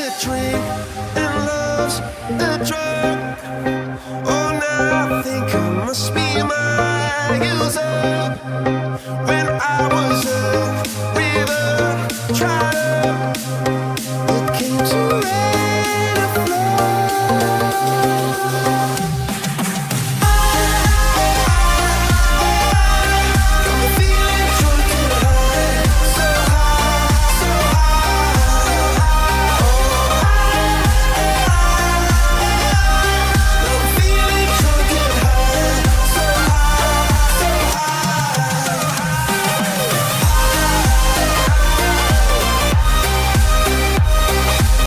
a drink and love's a drug. Oh, now I think I must be my user. When I was young,